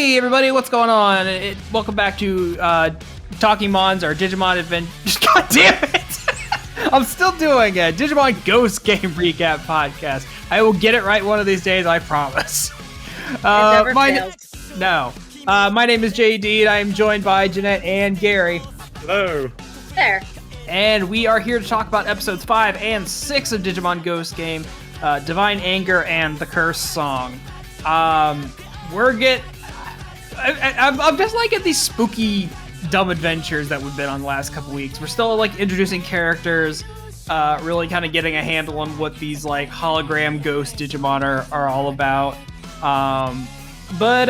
Hey everybody, what's going on? Welcome back to Talking Mons, or Digimon Adventure. God damn it! I'm still doing a Digimon Ghost Game Recap podcast. I will get it right one of these days, I promise. It never fails. No. My name is JD, and I am joined by Jeanette and Gary. Hello. There. And we are here to talk about episodes 5 and 6 of Digimon Ghost Game, Divine Anger and the Curse Song. I'm just liking these spooky, dumb adventures that we've been on the last couple weeks. We're still like introducing characters, really kind of getting a handle on what these like hologram ghost Digimon are all about. But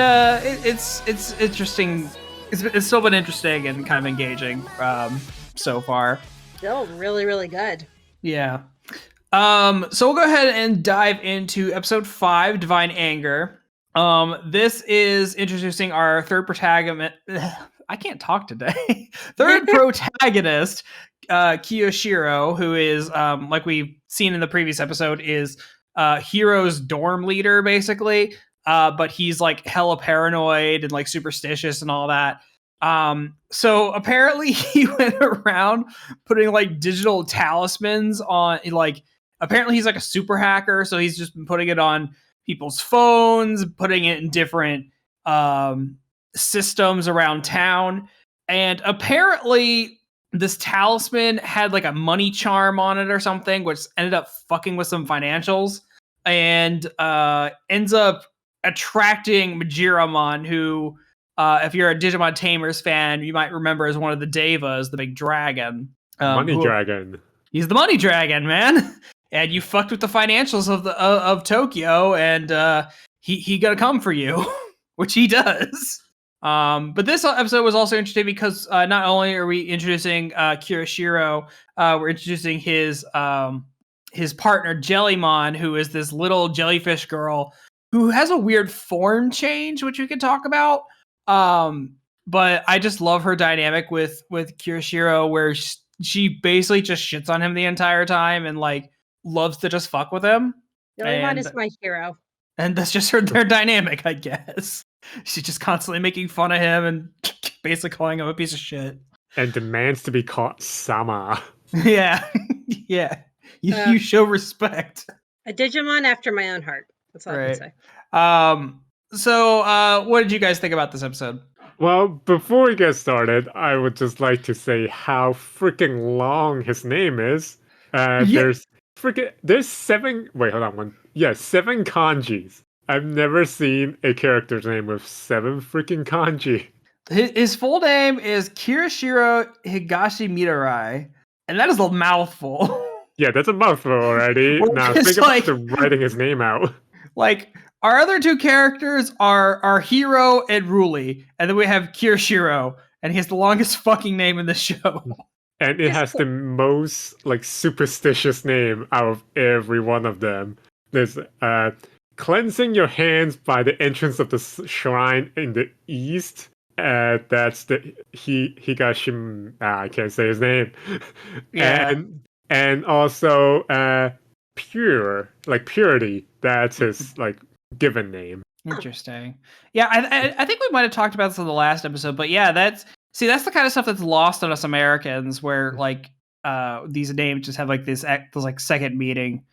it's interesting. It's still been interesting and kind of engaging so far. Still really, really good. Yeah. So we'll go ahead and dive into episode 5, Divine Anger. This is introducing our third protagonist. I can't talk today. Third protagonist, Kiyoshiro, who is, like we've seen in the previous episode, is Hiro's dorm leader, basically. But he's like hella paranoid and like superstitious and all that. So apparently he went around putting like digital talismans on, like, apparently he's like a super hacker. So he's just been putting it on people's phones, putting it in different systems around town. And apparently this talisman had like a money charm on it or something, which ended up fucking with some financials and ends up attracting Majiramon, who, if you're a Digimon Tamers fan, you might remember as one of the Devas, the big dragon. Money dragon. He's the money dragon, man. And you fucked with the financials of Tokyo, and he gonna come for you, which he does. But this episode was also interesting because not only are we introducing Kirshiro, we're introducing his partner Jellymon, who is this little jellyfish girl who has a weird form change, which we could talk about. But I just love her dynamic with Kirshiro, where she basically just shits on him the entire time and like loves to just fuck with him. Jellymon is my hero. And that's just their dynamic, I guess. She's just constantly making fun of him and basically calling him a piece of shit. And demands to be called Sama. Yeah. Yeah. You show respect. A Digimon after my own heart. That's all I can say. So what did you guys think about this episode? Well, before we get started, I would just like to say how freaking long his name is. There's 7. Wait, hold on. 7 kanjis. I've never seen a character's name with 7 freaking kanji. His full name is Kirshiro Higashi Mitarai, and that is a mouthful. Yeah, that's a mouthful already. Now think about writing his name out. Like, our other 2 characters are Hiro and Ruli, and then we have Kirshiro, and he has the longest fucking name in the show. And it has the most like superstitious name out of every one of them. There's cleansing your hands by the entrance of the shrine in the east. That's the Higashim. I can't say his name. Yeah. And also pure, like purity. That's his like given name. Interesting. Yeah, I think we might have talked about this in the last episode, but yeah, that's the kind of stuff that's lost on us Americans, where like these names just have like this like second meaning.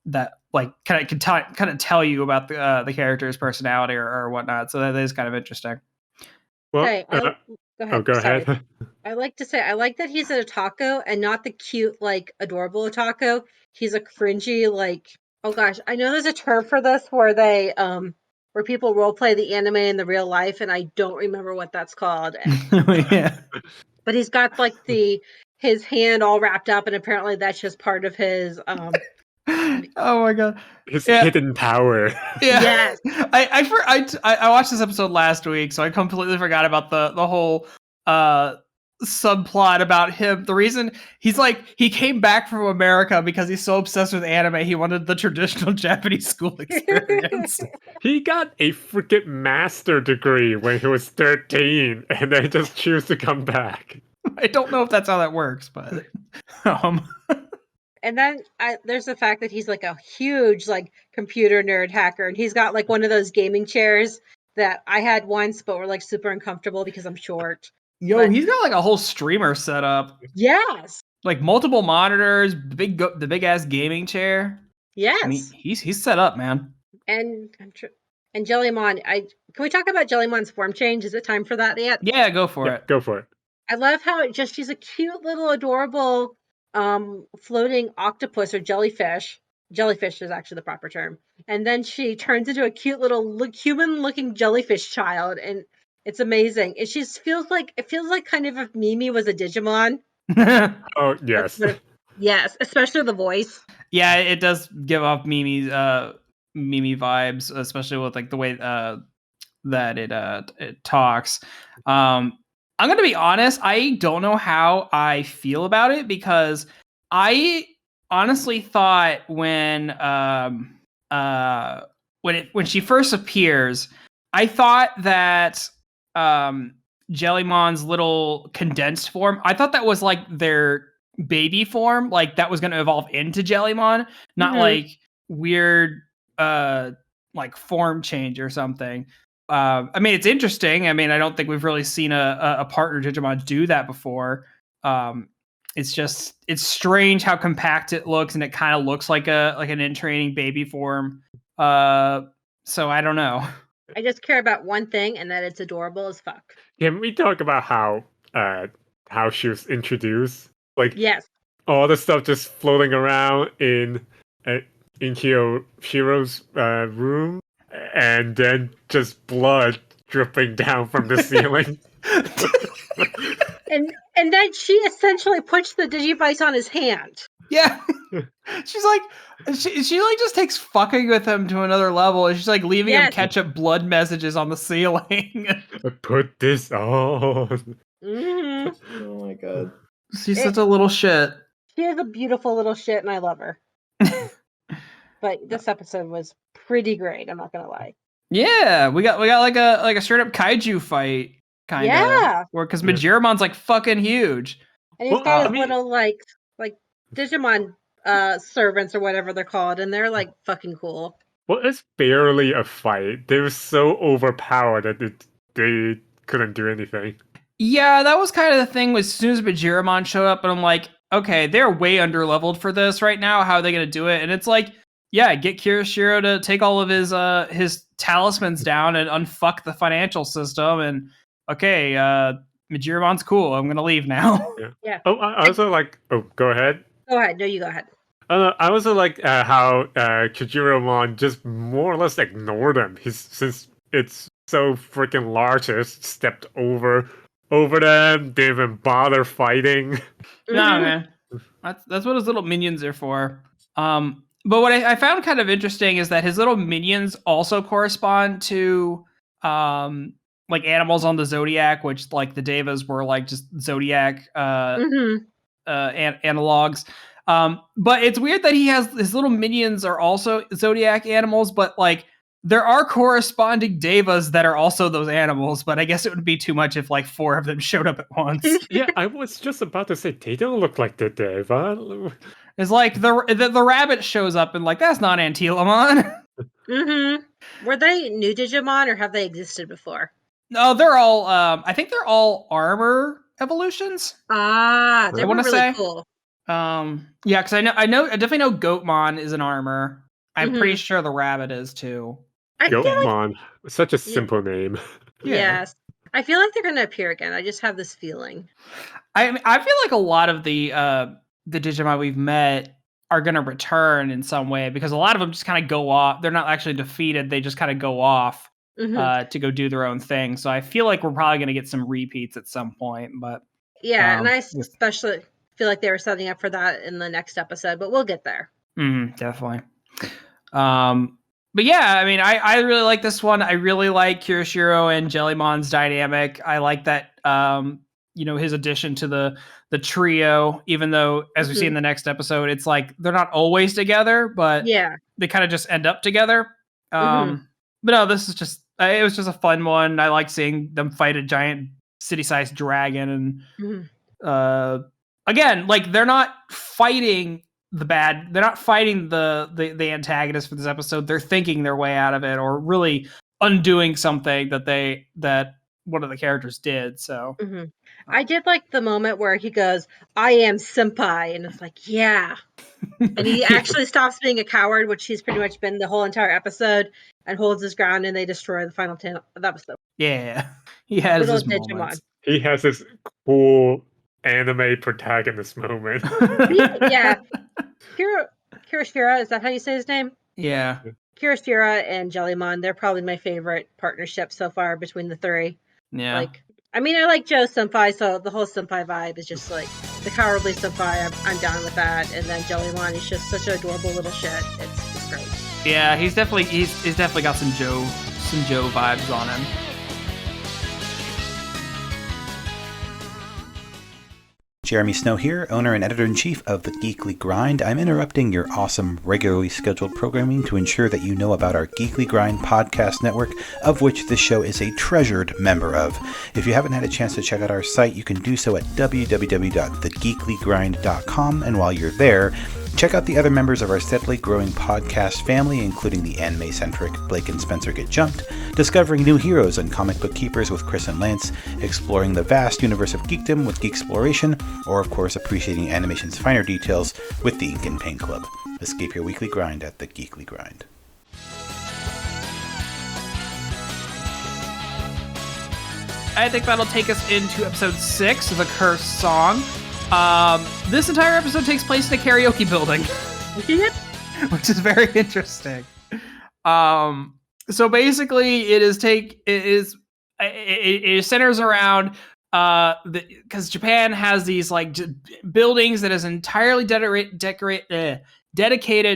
That like kind of tell you about the character's personality or whatnot. So that is kind of interesting. Well, Hey, go ahead. I like to say I like that he's an otaku and not the cute, like adorable otaku. He's a cringy, like, oh gosh, I know there's a term for this where they where people role play the anime in the real life, and I don't remember what that's called. Yeah. But he's got like his hand all wrapped up, and apparently that's just part of his Oh my god, his hidden power. Yeah. Yes. I watched this episode last week, so I completely forgot about the whole subplot about him. The reason he came back from America because he's so obsessed with anime, he wanted the traditional Japanese school experience. He got a freaking master degree when he was 13, and then just choose to come back. I don't know if that's how that works, but And then there's the fact that he's like a huge like computer nerd hacker, and he's got like one of those gaming chairs that I had once, but were like super uncomfortable because I'm short. Yo, But- he's got like a whole streamer set up. Yes. Like multiple monitors, the big ass gaming chair. Yes. I mean, he's set up, man. And and Jellymon, can we talk about Jellymon's form change? Is it time for that yet? Yeah, go for it. Go for it. I love how she's a cute little adorable floating octopus or jellyfish. Jellyfish is actually the proper term. And then she turns into a cute little human looking jellyfish child, and it's amazing. It feels like kind of if Mimi was a Digimon. Oh yes. Yes, especially the voice. Yeah, it does give off Mimi vibes, especially with like the way that it talks. I'm gonna be honest, I don't know how I feel about it because I honestly thought when she first appears, I thought that Jellymon's little condensed form, I thought that was like their baby form, like that was going to evolve into Jellymon, not like weird like form change or something. I mean, it's interesting. I mean, I don't think we've really seen a partner Digimon do that before. It's strange how compact it looks, and it kind of looks like an in training baby form. So I don't know. I just care about one thing, and that it's adorable as fuck. Can we talk about how she was introduced? Like, yes, all the stuff just floating around in Kiyoshiro's room, and then just blood dripping down from the ceiling. and then she essentially puts the Digivice on his hand. Yeah. She's like, she like just takes fucking with him to another level. And she's like leaving him ketchup blood messages on the ceiling. Put this on. Mm-hmm. Oh my god. She's such a little shit. She is a beautiful little shit, and I love her. But this episode was pretty great. I'm not gonna lie. Yeah, we got like a straight up kaiju fight, kind of. Yeah. Or because Majiramon's like fucking huge. And he's got his little like Digimon servants or whatever they're called, and they're like fucking cool. Well, it's barely a fight. They were so overpowered that they couldn't do anything. Yeah, that was kind of the thing. As soon as Majiramon showed up, and I'm like, okay, they're way underleveled for this right now. How are they gonna do it? And it's like, yeah, get Kirshiro to take all of his talismans down and unfuck the financial system. And okay, Majiramon's cool. I'm gonna leave now. Yeah. Oh, I also like. Oh, go ahead. Go ahead. No, you go ahead. I also like how Kirshiro just more or less ignored him. Since it's so freaking large, just stepped over them. Didn't even bother fighting. Nah, man. That's what his little minions are for. But what I found kind of interesting is that his little minions also correspond to like animals on the Zodiac, which like the Devas were like just Zodiac analogs. But it's weird that his little minions are also Zodiac animals, but like there are corresponding Devas that are also those animals, but I guess it would be too much if like 4 of them showed up at once. Yeah, I was just about to say they don't look like the Deva. It's like the rabbit shows up and like that's not Antilamon. Were they new Digimon or have they existed before? No, they're all I think they're all armor evolutions. Ah, they were really say. cool. Yeah, because I definitely know Goatmon is an armor. I'm pretty sure the rabbit is too. Goatmon, such a simple name. Yeah. Yes, I feel like they're gonna appear again. I just have this feeling. I feel like a lot of the Digimon we've met are gonna return in some way because a lot of them just kind of go off. They're not actually defeated; they just kind of go off to go do their own thing. So I feel like we're probably gonna get some repeats at some point. But yeah, and I especially feel like they were setting up for that in the next episode, but we'll get there. Definitely. But yeah, I mean, I really like this one. I really like Kirshiro and Jellymon's dynamic. I like that, his addition to the trio, even though, as we see in the next episode, it's like they're not always together, but they kind of just end up together. But no, this is just, it was just a fun one. I like seeing them fight a giant city-sized dragon. And again, like they're not fighting they're not fighting the antagonist for this episode. They're thinking their way out of it or really undoing something that one of the characters did. So I did like the moment where he goes, "I am senpai," and it's like, yeah. And he actually stops being a coward, which he's pretty much been the whole entire episode, and holds his ground, and they destroy the final 10 of the episode. Yeah, he has Good his old Digimon. moments. He has this cool anime protagonist moment. Yeah. Kirshiro, is that how you say his name? Yeah. Kirshiro and Jellymon, they're probably my favorite partnership so far between the three. Yeah. Like, I mean, I like Joe Senpai, so the whole Senpai vibe is just like the cowardly Senpai. I'm down with that, and then Jellymon is just such an adorable little shit. It's great. Yeah, he's definitely got some Joe vibes on him. Jeremy Snow here, owner and editor-in-chief of The Geekly Grind. I'm interrupting your awesome, regularly scheduled programming to ensure that you know about our Geekly Grind podcast network, of which this show is a treasured member of. If you haven't had a chance to check out our site, you can do so at www.thegeeklygrind.com, and while you're there, check out the other members of our steadily growing podcast family, including the anime-centric Blake and Spencer Get Jumped, discovering new heroes and comic book keepers with Chris and Lance, exploring the vast universe of geekdom with Geeksploration, or of course appreciating animation's finer details with the Ink and Paint Club. Escape your weekly grind at The Geekly Grind. I think that'll take us into episode 6 of The Cursed Song. This entire episode takes place in a karaoke building, which is very interesting. So basically, it centers around because Japan has these like buildings that is entirely dedicated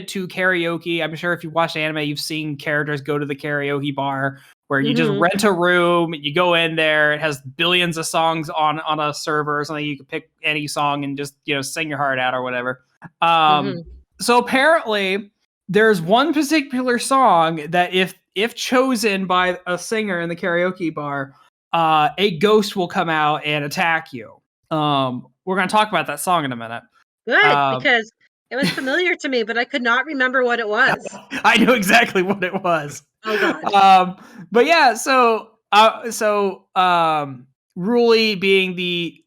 to karaoke. I'm sure if you watched anime, you've seen characters go to the karaoke bar where you just rent a room, you go in there, it has billions of songs on a server or something. You can pick any song and just, sing your heart out or whatever. So apparently there's one particular song that if chosen by a singer in the karaoke bar, a ghost will come out and attack you. We're going to talk about that song in a minute. Good, because it was familiar to me, but I could not remember what it was. I knew exactly what it was. Oh god. But yeah, so Ruli, being the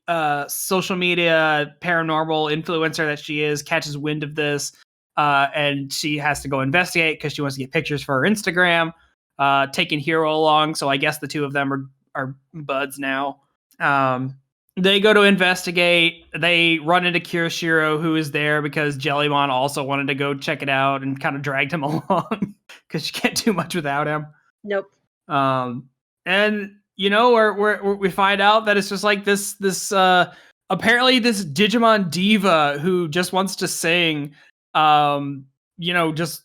social media paranormal influencer that she is, catches wind of this, and she has to go investigate because she wants to get pictures for her Instagram, taking Hiro along. So I guess the two of them are buds now. They go to investigate. They run into Kirshiro, who is there because Jellymon also wanted to go check it out and kind of dragged him along because you can't do much without him. Nope. And we find out that it's just like this apparently this Digimon diva who just wants to sing. Just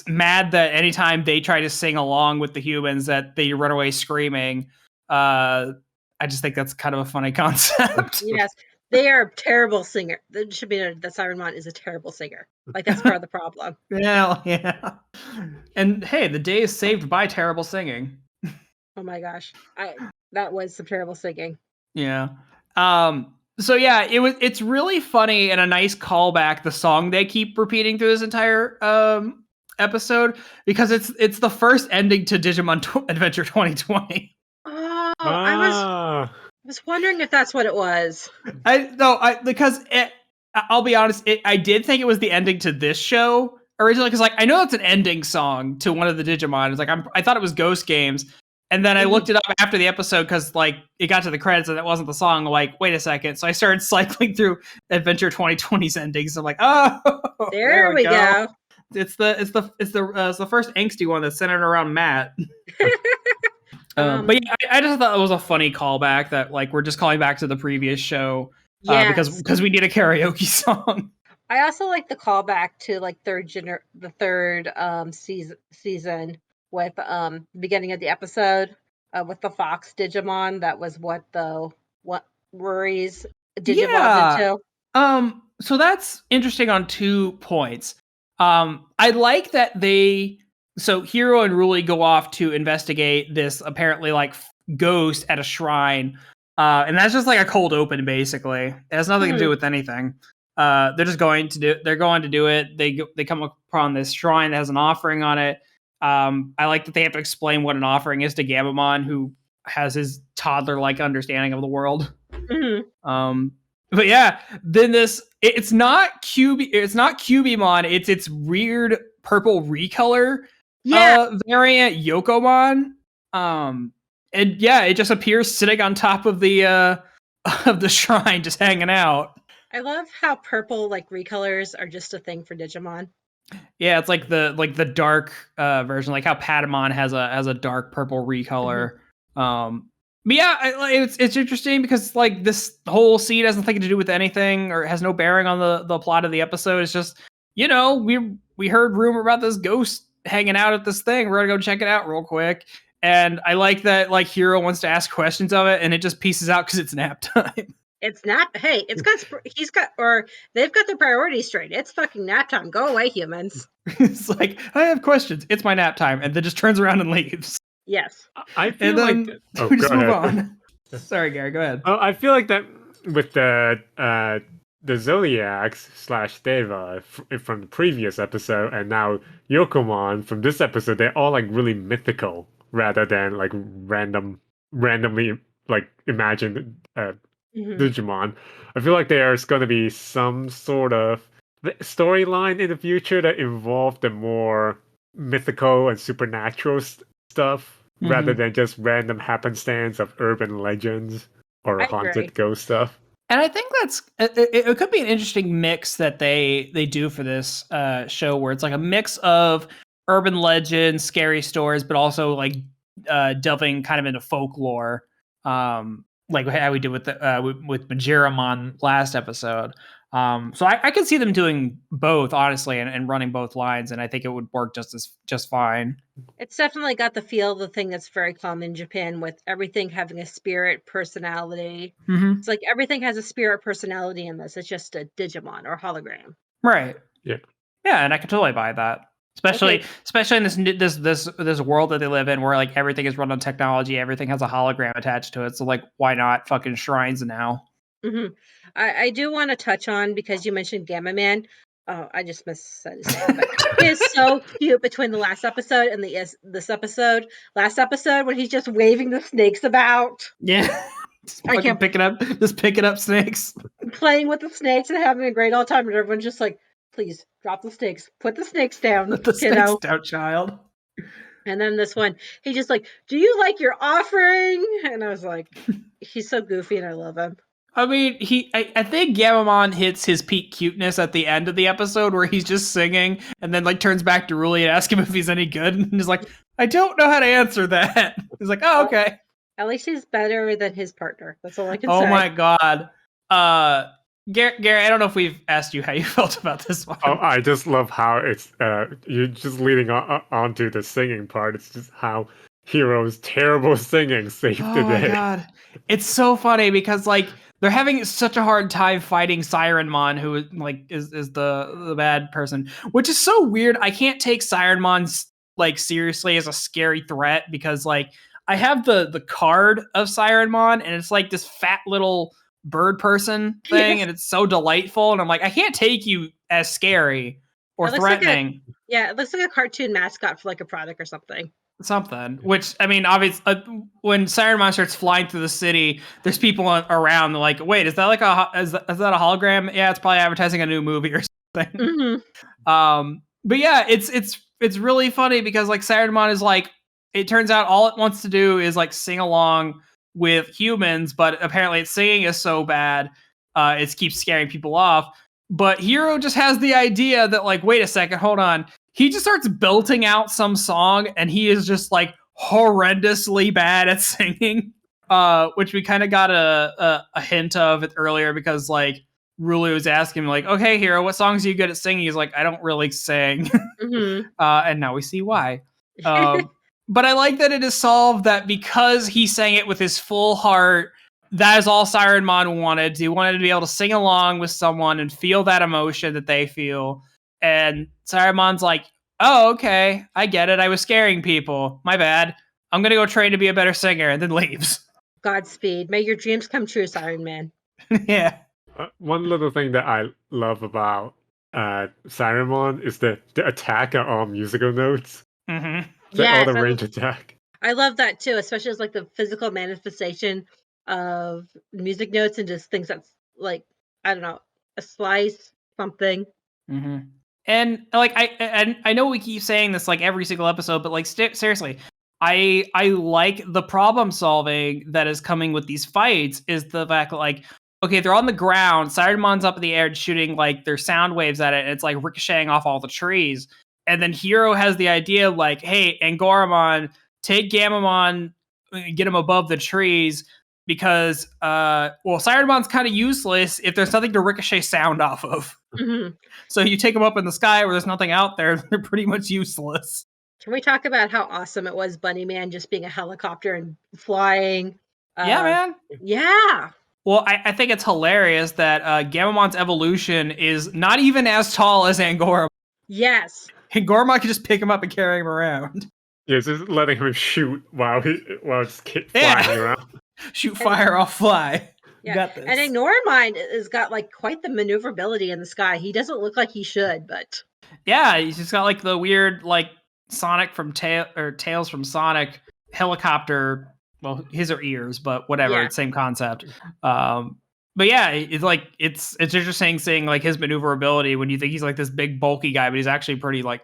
mad that anytime they try to sing along with the humans that they run away screaming. I just think that's kind of a funny concept. Yes, they are a terrible singer. That should be that Sirenmon is a terrible singer. Like that's part of the problem. Yeah. And hey, the day is saved by terrible singing. Oh my gosh, that was some terrible singing. Yeah. So yeah, it's really funny and a nice callback. The song they keep repeating through this entire episode because it's the first ending to Digimon Adventure 2020. Oh, I was wondering if that's what it was. Because I'll be honest, I did think it was the ending to this show originally because I know it's an ending song to one of the Digimon. It's I thought it was Ghost Games, and then I looked it up after the episode because it got to the credits and it wasn't the song. I'm like, wait a second. So I started cycling through Adventure 2020's endings. I'm like, oh, there we go. It's the first angsty one that's centered around Matt. But yeah, I just thought it was a funny callback that we're just calling back to the previous show because we need a karaoke song. I also like the callback to the third season with the beginning of the episode with the Fox Digimon. That was what Rory's Digimon into. So that's interesting on 2 points. I like that so Hiro and Ruli go off to investigate this apparently ghost at a shrine. And that's just a cold open, basically. It has nothing to do with anything. They're just going to do it. They come upon this shrine that has an offering on it. I like that they have to explain what an offering is to Gamamon, who has his toddler-like understanding of the world. But yeah, then it's not Cubimon, it's its weird purple recolor variant, Yokomon. And yeah, it just appears sitting on top of the shrine, just hanging out. I love how purple recolors are just a thing for Digimon. Yeah, it's like the dark version, like how Patamon has a dark purple recolor. But yeah, it's interesting because this whole scene has nothing to do with anything or has no bearing on the plot of the episode. It's just, we heard rumor about this ghost hanging out at this thing. We're gonna go check it out real quick. And I like that Hiro wants to ask questions of it, and it just pieces out because it's nap time. It's nap. Hey, they've got their priorities straight. It's fucking nap time. Go away, humans. It's like, I have questions. It's my nap time, and then just turns around and leaves. Yes. I feel like we just move on. Sorry, Gary. Go ahead. I feel like that with the Zodiacs / Deva from the previous episode, and now Yokomon from this episode, they're all really mythical rather than randomly imagined Digimon. I feel like there's going to be some sort of storyline in the future that involve the more mythical and supernatural stuff rather than just random happenstance of urban legends or haunted ghost stuff. And I think it could be an interesting mix that they do for this show, where it's a mix of urban legends, scary stories, but also delving kind of into folklore. Like how we did with Majiramon last episode. So I can see them doing both, honestly, and running both lines, and I think it would work just fine. It's definitely got the feel of the thing that's very common in Japan, with everything having a spirit personality. It's like everything has a spirit personality in this. It's just a Digimon or hologram. Right. Yeah. Yeah, and I can totally buy that. Especially in this world that they live in, where everything is run on technology, everything has a hologram attached to it. So why not fucking shrines now? I do want to touch on, because you mentioned Gamma Man. Oh, I just said his name. But he is so cute between the last episode and this episode. Last episode, when he's just waving the snakes about. Yeah. Just picking up snakes, playing with the snakes, and having a great old time, and everyone's just like, please drop the snakes, put the snakes down, put the snakes down, child. And then this one, he just do you like your offering? And I was like, he's so goofy, and I love him. I mean, I think Gamamon hits his peak cuteness at the end of the episode, where he's just singing and then turns back to Ruli and asks him if he's any good, and he's like, I don't know how to answer that. He's like, oh, okay. At least he's better than his partner. That's all I can say. Oh my god. Gary, I don't know if we've asked you how you felt about this one. Oh, I just love how it's you're just leading onto the singing part. It's just how Hiro's terrible singing saved the day. Oh my god. It's so funny because they're having such a hard time fighting Sirenmon, who is the bad person, which is so weird. I can't take Sirenmon seriously as a scary threat, because I have the card of Sirenmon, and it's this fat little bird person thing, and it's so delightful, and I'm like, I can't take you as scary or threatening. It looks like a cartoon mascot for a product or something. Which, I mean, obviously, when Sirenmon starts flying through the city, there's people around wait, is that is that a hologram? Yeah, it's probably advertising a new movie or something. But yeah, it's really funny because Sirenmon is it turns out all it wants to do is sing along with humans, but apparently its singing is so bad, it keeps scaring people off. But Hiro just has the idea that wait a second, hold on. He just starts belting out some song, and he is just horrendously bad at singing, which we kind of got a hint of it earlier, because Ruli was asking him okay, Hiro, what songs are you good at singing? He's like, I don't really sing. And now we see why. But I like that it is solved that because he sang it with his full heart, that is all Sirenmon wanted. He wanted to be able to sing along with someone and feel that emotion that they feel. And Sirenmon's like, oh, okay, I get it. I was scaring people. My bad. I'm going to go train to be a better singer, and then leaves. Godspeed. May your dreams come true, Siren Man. Yeah. One little thing that I love about Sirenmon is the attack on all musical notes. Mm-hmm. The Yes, auto range attack. I love that too, especially as like the physical manifestation of music notes and just things that's like, I don't know, a slice, something. Mm-hmm. And like I know we keep saying this like every single episode, but like seriously, I like the problem solving that is coming with these fights is the fact that like okay, they're on the ground, Cybermon's up in the air shooting like their sound waves at it, and it's like ricocheting off all the trees. And then Hero has the idea of like, hey, Angoramon, take Gamamon, get him above the trees because Cybermon's kind of useless if there's nothing to ricochet sound off of. Mhm. So you take them up in the sky where there's nothing out there, they're pretty much useless. Can we talk about how awesome it was, Bunny Man just being a helicopter and flying? Yeah, man. Yeah. Well, I think it's hilarious that Gamamon's evolution is not even as tall as Angora. Yes. Angoromon can just pick him up and carry him around. Yeah, just letting him shoot while it's Yeah. flying around. Shoot fire off fly. Yeah. Got this. And Ignoramind has got like quite the maneuverability in the sky. He doesn't look like he should, but Yeah, he's just got like the weird like Sonic from Tails from Sonic helicopter. Well, his are ears, but whatever, Yeah. it's same concept. But yeah, it's like it's interesting seeing like his maneuverability when you think he's like this big bulky guy, but he's actually pretty like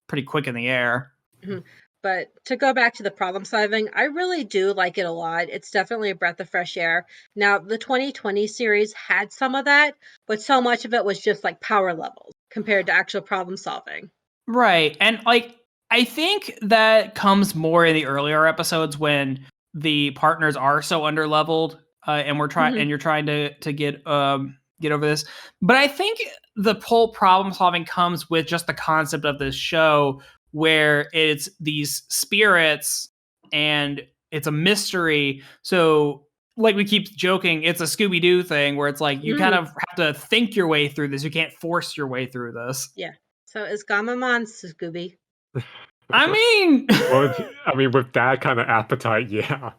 pretty quick in the air. Mhm. But to go back to the problem solving, I really do like it a lot. It's definitely a breath of fresh air. Now, the 2020 series had some of that, but so much of it was just like power levels compared to actual problem solving. Right. And like I think that comes more in the earlier episodes when the partners are so underleveled and we're trying Mhm. and you're trying to get over this. But I think the whole problem solving comes with just the concept of this show where it's these spirits and it's a mystery. So like we keep joking, it's a Scooby-Doo thing where it's like you kind of have to think your way through this. You can't force your way through this. Yeah. So is Gamamon Scooby? I mean, Well, I mean, with that kind of appetite, yeah.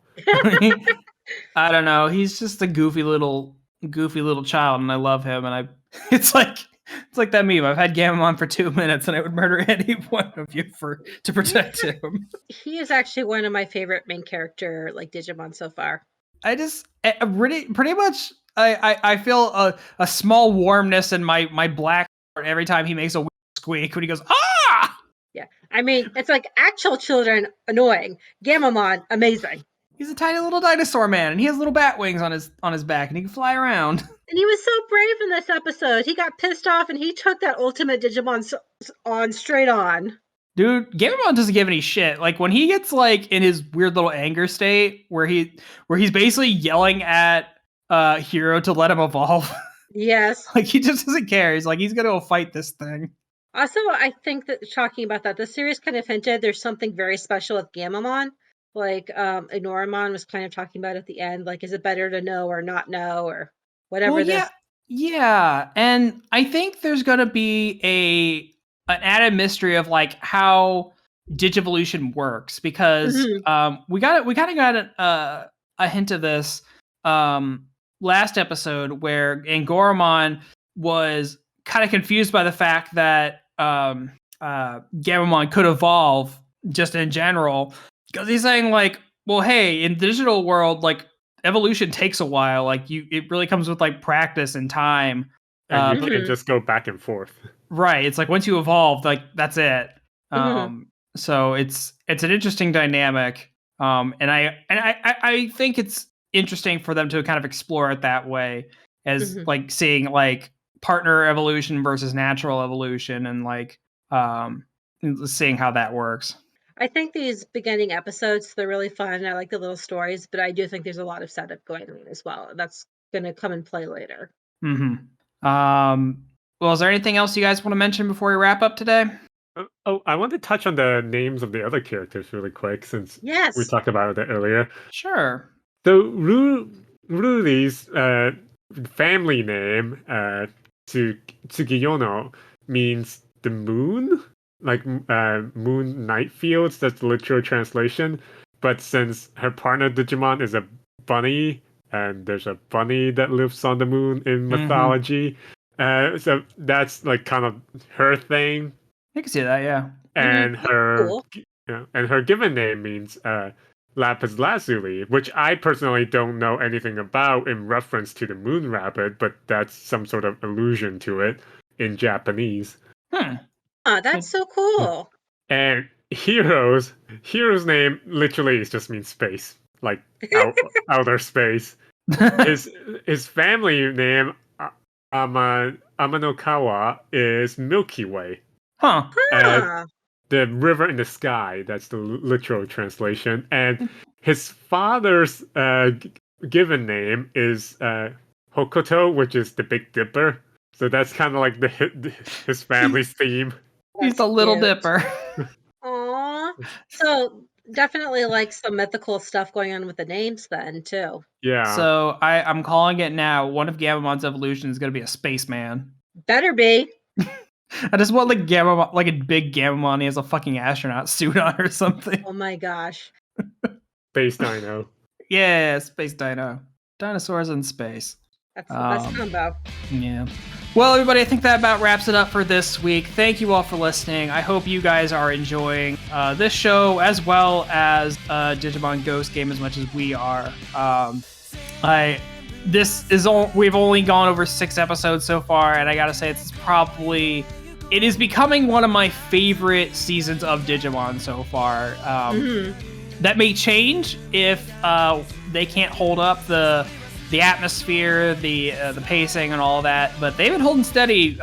I don't know. He's just a goofy little child, and I love him. And it's like that meme. I've had Gamamon for 2 minutes, and I would murder any one of you to protect him. He is actually one of my favorite main character like Digimon so far. I just pretty much. I feel a small warmness in my black heart every time he makes a weird squeak when he goes ah. Yeah. I mean, it's like actual children annoying. Gamamon amazing. He's a tiny little dinosaur man, and he has little bat wings on his back, and he can fly around. And he was so brave in this episode. He got pissed off, and he took that ultimate Digimon on straight on. Dude, Gamamon doesn't give any shit. Like when he gets like in his weird little anger state where he's basically yelling at Hero to let him evolve. Yes. Like he just doesn't care. He's like he's gonna go fight this thing. Also, I think that talking about that, the series kind of hinted there's something very special with Gamamon. Like Ignoramon was kind of talking about at the end, like is it better to know or not know or whatever Well, this. yeah. And I think there's gonna be an added mystery of like how Digivolution works because we kind of got a hint of this last episode where Angoramon was kind of confused by the fact that Gamamon could evolve just in general because he's saying like, well, hey, in the digital world, like evolution takes a while. Like it really comes with like practice and time. And you can just go back and forth. Right. It's like once you evolve, like that's it. So it's an interesting dynamic. And I think it's interesting for them to kind of explore it that way as like seeing like partner evolution versus natural evolution and like seeing how that works. I think these beginning episodes, they're really fun. I like the little stories, but I do think there's a lot of setup going on as well. That's going to come and play later. Well, is there anything else you guys want to mention before we wrap up today? Oh, I want to touch on the names of the other characters really quick since we talked about it earlier. Sure. So Rury's family name, Tsugiyono, means the moon, like moon night fields. That's the literal translation. But since her partner Digimon is a bunny, and there's a bunny that lives on the moon in mythology, so that's like kind of her thing. I can see that, yeah. and her Cool. and her given name means lapis lazuli, which I personally don't know anything about in reference to the moon rabbit, but that's some sort of allusion to it in Japanese. That's so cool. And Hero's name literally just means space, like outer space. His family name Amanokawa is Milky Way. The river in the sky. That's the literal translation. And his father's given name is Hokoto, which is the Big Dipper. So that's kind of like his family's theme. He's the Little Dipper. Aww. So definitely like some mythical stuff going on with the names then too. Yeah. So I'm calling it now. One of Gamomon's evolutions is going to be a spaceman. Better be. I just want like Gamamon, like a big Gamamon. He has a fucking astronaut suit on or something. Oh my gosh. Space Dino. Yeah, space dino. Dinosaurs in space. That's the best combo. Yeah. Well, everybody, I think that about wraps it up for this week. Thank you all for listening. I hope you guys are enjoying this show as well as Digimon Ghost Game as much as we are. We've only gone over 6 episodes so far, and I gotta say it is becoming one of my favorite seasons of Digimon so far. That may change if they can't hold up the atmosphere, the pacing, and all that. But they've been holding steady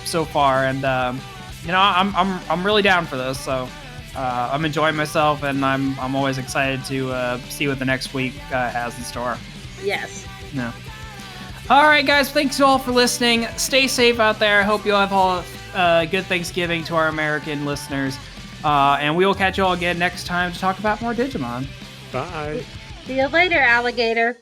so far, and I'm really down for this. So I'm enjoying myself, and I'm always excited to see what the next week has in store. Yes. Yeah. All right, guys. Thanks all for listening. Stay safe out there. I hope you all have all good Thanksgiving to our American listeners. And we will catch you all again next time to talk about more Digimon. Bye. See you later, alligator.